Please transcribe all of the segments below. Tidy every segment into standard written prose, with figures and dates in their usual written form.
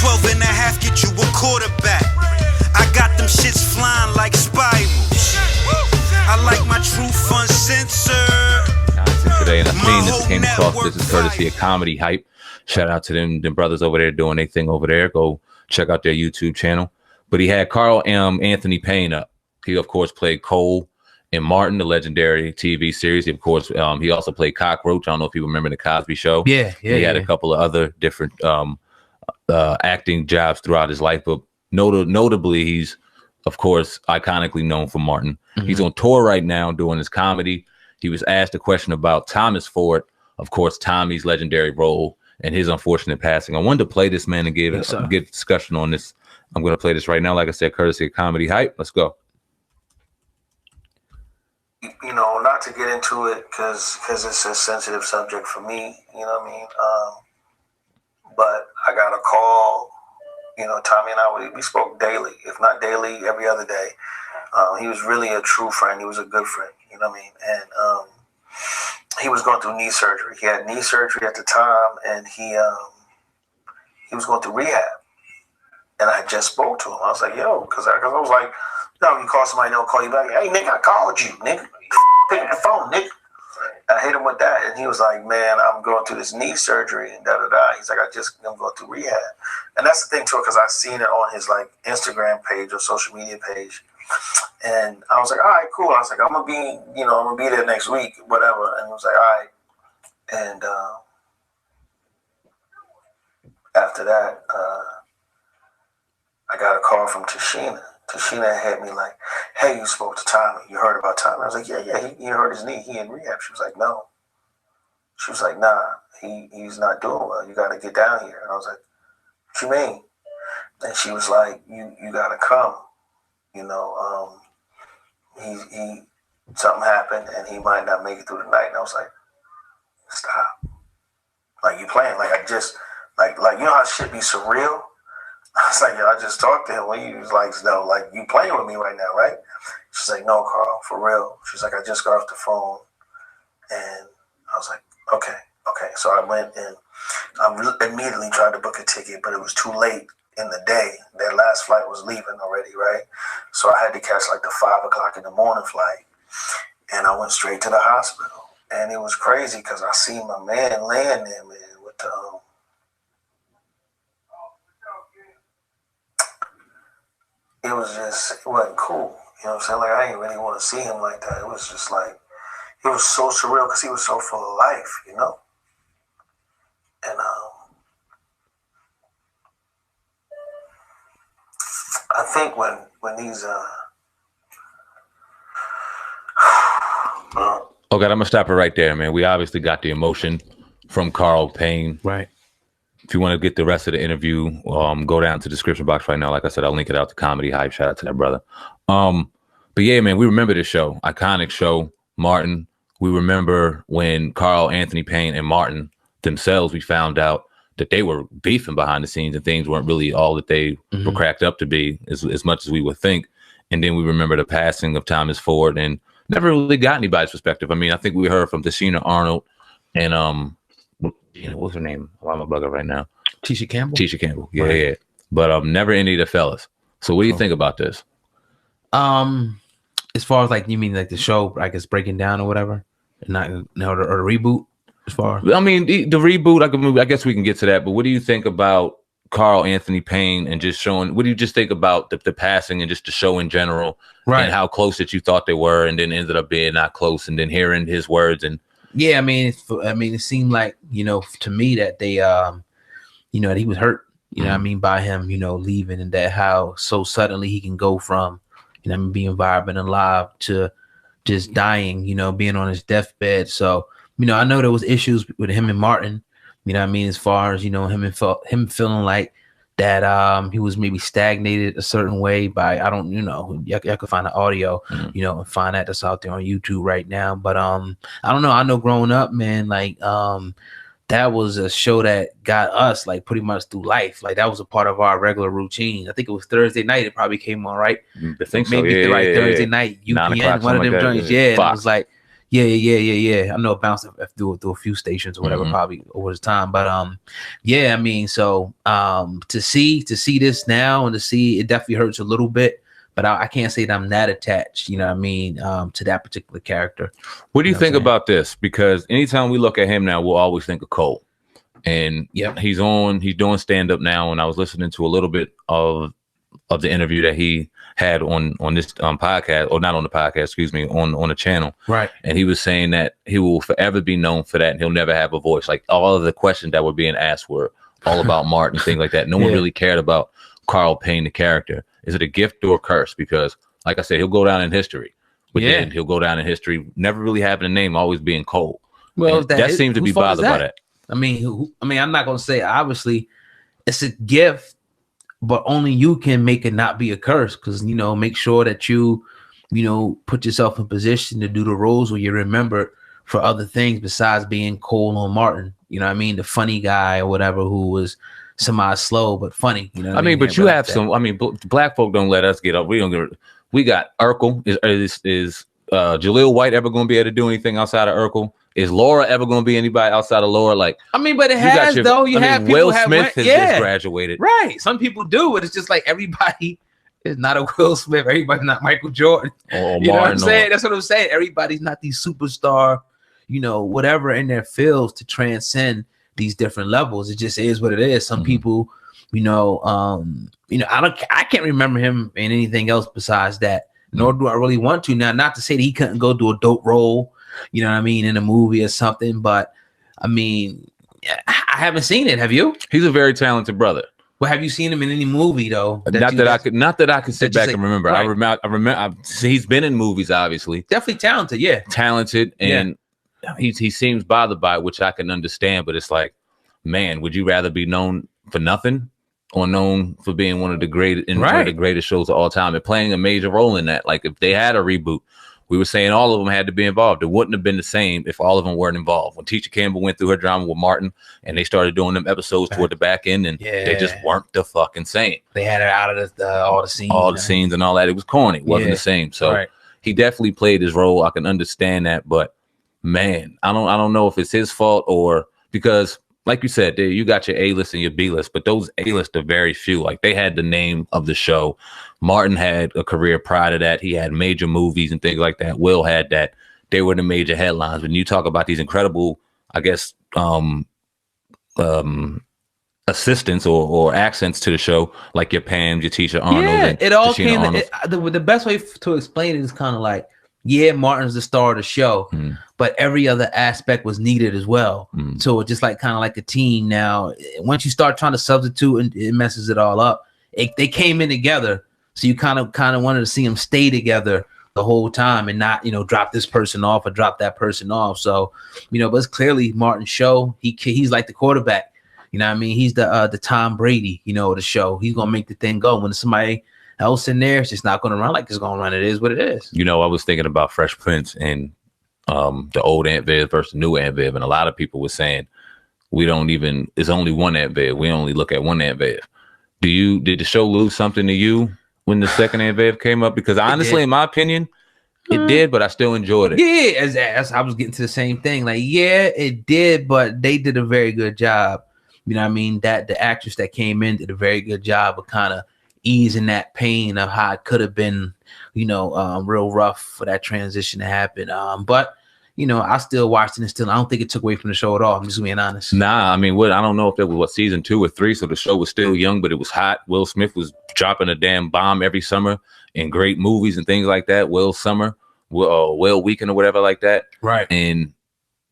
12 and a half get you a quarterback. I got them shits flying like spirals. I like my truth uncensored. Content today, and I seen this came across. This is courtesy of Comedy Hype. Shout out to them brothers over there doing their thing over there. Go check out their YouTube channel. But he had Carl Anthony Payne up. He of course played Cole in Martin, the legendary TV series. Of course, he also played Cockroach. I don't know if you remember the Cosby Show. Yeah. He had a couple of other different acting jobs throughout his life, but notably, he's of course iconically known for Martin. Mm-hmm. He's on tour right now doing his comedy. He was asked a question about Thomas Ford, of course, Tommy's legendary role and his unfortunate passing. I wanted to play this, man, and get discussion on this. I'm going to play this right now, like I said, courtesy of Comedy Hype. Let's go. You know, not to get into it because it's a sensitive subject for me, you know what I mean? But I got a call, you know, Tommy and I, we spoke daily, if not daily, every other day. He was really a true friend. He was a good friend, you know what I mean? And he was going through knee surgery. He had knee surgery at the time, and he was going through rehab. And I just spoke to him. I was like, yo, because I was like, no, you call somebody, they'll call you back. Hey, nigga, I called you, nigga. Pick up the phone, nigga. I hit him with that, and he was like, man, I'm going through this knee surgery, and da-da-da. He's like, I'm going through rehab. And that's the thing, too, because I seen it on his, like, Instagram page or social media page. And I was like, all right, cool. I was like, I'm going to be there next week, whatever. And he was like, all right. And after that, I got a call from Tashina. Tashina had me like, hey, you spoke to Tommy. You heard about Tommy? I was like, yeah, he hurt his knee. He in rehab. She was like, no. She was like, nah, he's not doing well. You got to get down here. And I was like, what you mean? And she was like, you got to come. You know, he something happened and he might not make it through the night. And I was like, stop. Like, you playing. Like, I just, like you know how shit be surreal? I was like, yo, I just talked to him when he was like, no, like, you playing with me right now, right? She's like, no, Carl, for real. She's like, I just got off the phone. And I was like, okay. So I went and I immediately tried to book a ticket, but it was too late in the day. Their last flight was leaving already, right? So I had to catch like the 5 o'clock in the morning flight. And I went straight to the hospital. And it was crazy because I seen my man laying there, man, with the... it wasn't cool. You know what I'm saying? Like, I didn't really want to see him like that. It was just like, it was so surreal because he was so full of life, you know? And I think when these... Okay, I'm going to stop it right there, man. We obviously got the emotion from Carl Payne. Right. If you want to get the rest of the interview, go down to the description box right now. Like I said, I'll link it out to Comedy Hype. Shout out to that brother. But yeah, man, we remember this show. Iconic show, Martin. We remember when Carl Anthony Payne and Martin themselves, we found out that they were beefing behind the scenes and things weren't really all that they were cracked up to be as much as we would think. And then we remember the passing of Thomas Ford and never really got anybody's perspective. I mean, I think we heard from Tashina Arnold and what's her name? Why am I bugging right now? Tisha Campbell. Yeah, right. yeah. But never any of the fellas. So what do you think about this? As far as like, you mean like the show, I guess, breaking down or whatever, or the reboot. As far, I mean, the reboot. I guess we can get to that. But what do you think about Carl Anthony Payne and just showing? What do you just think about the passing and just the show in general, right? And how close that you thought they were, and then ended up being not close, and then hearing his words and. Yeah, I mean, it seemed like, you know, to me that they, you know, that he was hurt, you know what I mean, by him, you know, leaving, and that how so suddenly he can go from, you know, being vibrant and alive to just dying, you know, being on his deathbed. So, you know, I know there was issues with him and Martin, you know what I mean, as far as, you know, him feeling like that he was maybe stagnated a certain way by, I don't, you know, y'all could find the audio, you know, and find that's out there on YouTube right now. But I don't know. I know growing up, man, like that was a show that got us like pretty much through life. Like that was a part of our regular routine. I think it was Thursday night. It probably came on, right? I think so. Maybe Thursday night, UPN, one of them joints. Yeah, and it was like, Yeah. I know it bounced through a few stations or whatever, probably over the time. But yeah, I mean, so to see this now and to see it definitely hurts a little bit. But I can't say that I'm that attached, you know what I mean, to that particular character. What do you think about this? Because anytime we look at him now, we'll always think of Cole. And he's doing stand-up now, and I was listening to a little bit of the interview that he had on this podcast, or not on the podcast, excuse me, on the channel. Right. And he was saying that he will forever be known for that, and he'll never have a voice. Like, all of the questions that were being asked were all about Martin, things like that. No one really cared about Carl Payne, the character. Is it a gift or a curse? Because, like I said, he'll go down in history. But then he'll go down in history never really having a name, always being Cole. Well, that seems to be bothered by that. I mean, I'm not going to say, obviously, it's a gift, but only you can make it not be a curse. Because, you know, make sure that you put yourself in position to do the roles where you're remembered for other things besides being Cole or Martin. You know what I mean? The funny guy or whatever who was semi-slow but funny. You know what I mean? But you have some. I mean, black folk don't let us get up. We don't get. We got Urkel. Is Jaleel White ever going to be able to do anything outside of Urkel? Is Laura ever going to be anybody outside of Laura? Like, I mean, but it has though. You have Will Smith has just graduated, right? Some people do, but it's just like everybody is not a Will Smith. Everybody's not Michael Jordan. Or you know what I'm saying? That's what I'm saying. Everybody's not these superstar, whatever in their fields to transcend these different levels. It just is what it is. Some people, I can't remember him in anything else besides that. Nor do I really want to now. Not to say that he couldn't go do a dope role, you know what I mean, in a movie or something. But I mean, I haven't seen it. Have you? He's a very talented brother. Well, have you seen him in any movie though? Not that I could sit back and remember. Right. I remember. He's been in movies, obviously. Definitely talented. Yeah, talented, and he seems bothered by it, which I can understand. But it's like, man, would you rather be known for nothing or known for being one of the greatest shows of all time and playing a major role in that? Like, if they had a reboot, we were saying all of them had to be involved. It wouldn't have been the same if all of them weren't involved. When Tisha Campbell went through her drama with Martin and they started doing them episodes toward the back end, and they just weren't the fucking same. They had her out of all the scenes. And all that. It was corny. It wasn't the same. So he definitely played his role. I can understand that. But man, I don't know if it's his fault or because, like you said, you got your A-list and your B-list, but those A-list are very few. Like, they had the name of the show. Martin had a career prior to that. He had major movies and things like that. Will had that. They were the major headlines. When you talk about these incredible, I guess, assistants or accents to the show, like your Pams, your Tisha Arnold. Yeah, it all came. The best way to explain it is kind of like, Martin's the star of the show, but every other aspect was needed as well. So it's just like kind of like a team. Now, once you start trying to substitute, it messes it all up. They came in together, so you kind of wanted to see them stay together the whole time and not drop this person off or drop that person off. So but it's clearly Martin's show. He's like the quarterback. You know what I mean? He's the Tom Brady, of the show. He's gonna make the thing go. When somebody else in there, it's just not going to run like it's going to run. It is what it is. I was thinking about Fresh Prince and the old Aunt Viv versus new Aunt Viv, and a lot of people were saying it's only one Aunt Viv. We only look at one Aunt Viv. Did the show lose something to you when the second Aunt Viv came up? Because honestly, in my opinion, it did, but I still enjoyed it. Yeah, as I was getting to the same thing. Like, it did, but they did a very good job. You know what I mean? That the actress that came in did a very good job of kind of easing that pain of how it could have been, real rough for that transition to happen. But I still watched it and still, I don't think it took away from the show at all. I'm just being honest. Nah, I mean, I don't know if that was season 2 or 3, so the show was still young, but it was hot. Will Smith was dropping a damn bomb every summer in great movies and things like that. Will Weekend or whatever like that. Right. And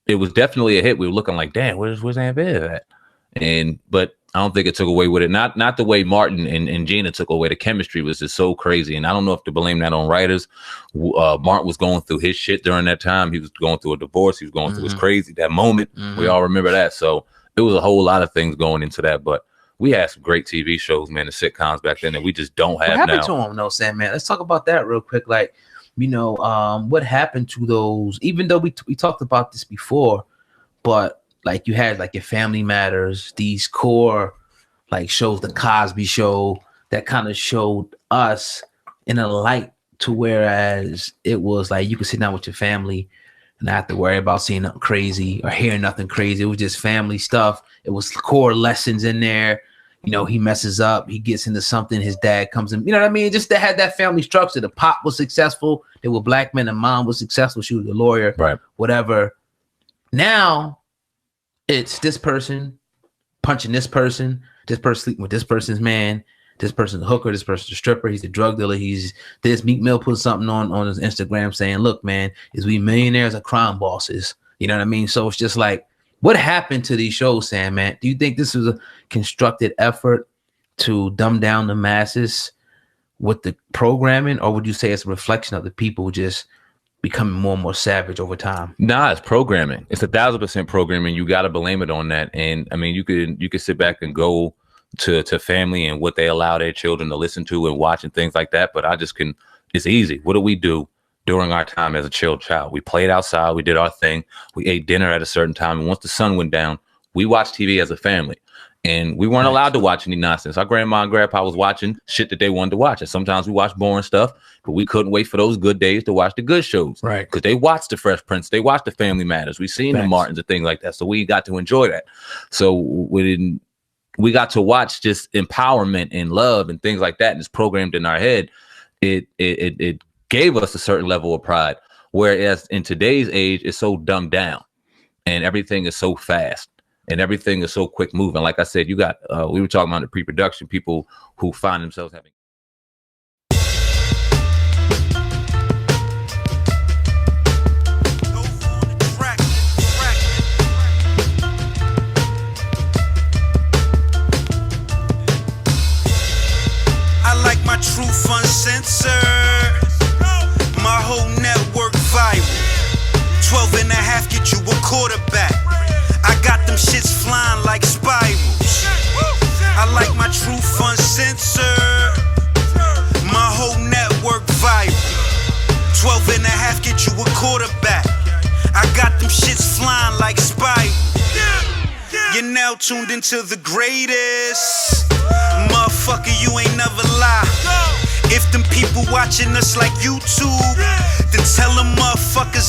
it was definitely a hit. We were looking like, damn, where's Aunt Viv at? But I don't think it took away with it. Not the way Martin and Gina took away. The chemistry was just so crazy. And I don't know if to blame that on writers. Martin was going through his shit during that time. He was going through a divorce. He was going through his crazy, that moment. We all remember that. So it was a whole lot of things going into that. But we had some great TV shows, man, the sitcoms back then that we just don't have now. What happened to them, though, Sam, man? Let's talk about that real quick. Like, what happened to those? Even though we talked about this before, but like you had like your Family Matters, these core like shows, the Cosby Show, that kind of showed us in a light to whereas it was like you could sit down with your family not have to worry about seeing nothing crazy or hearing nothing crazy. It was just family stuff. It was core lessons in there. You know, he messes up, he gets into something, his dad comes in, you know what I mean? Just they had that family structure. The pop was successful, they were black men, and mom was successful, she was a lawyer, right? Whatever. Now it's this person punching this person sleeping with this person's man, this person's a hooker, this person's a stripper, he's a drug dealer, he's this. Meek Mill put something on his Instagram saying, look, man, is we millionaires or crime bosses? You know what I mean? So it's just like, what happened to these shows, SamAnt? Do you think this was a constructed effort to dumb down the masses with the programming, or would you say it's a reflection of the people just becoming more and more savage over time? Nah, it's programming. It's 1,000% programming. You got to blame it on that. And I mean, you could sit back and go to family and what they allow their children to listen to and watch and things like that. But it's easy. What do we do during our time as a child? We played outside. We did our thing. We ate dinner at a certain time. And once the sun went down, we watched TV as a family. And we weren't allowed to watch any nonsense. Our grandma and grandpa was watching shit that they wanted to watch. And sometimes we watched boring stuff, but we couldn't wait for those good days to watch the good shows. Right. Because they watched the Fresh Prince. They watched the Family Matters. We seen the Martins and things like that. So we got to enjoy that. So we got to watch just empowerment and love and things like that. And it's programmed in our head. It gave us a certain level of pride. Whereas in today's age, it's so dumbed down and everything is so fast. And everything is so quick moving. Like I said, you got, we were talking about the pre-production, people who find themselves having. I like my truth uncensored. My whole network viral. 12 and a half get you a quarterback. I got them shits flying like spirals. I like my truth uncensored. My whole network viral. 12 and a half get you a quarterback. I got them shits flying like spirals. You're now tuned into the greatest. Motherfucker, you ain't never lie. If them people watching us like YouTube, then tell them motherfuckers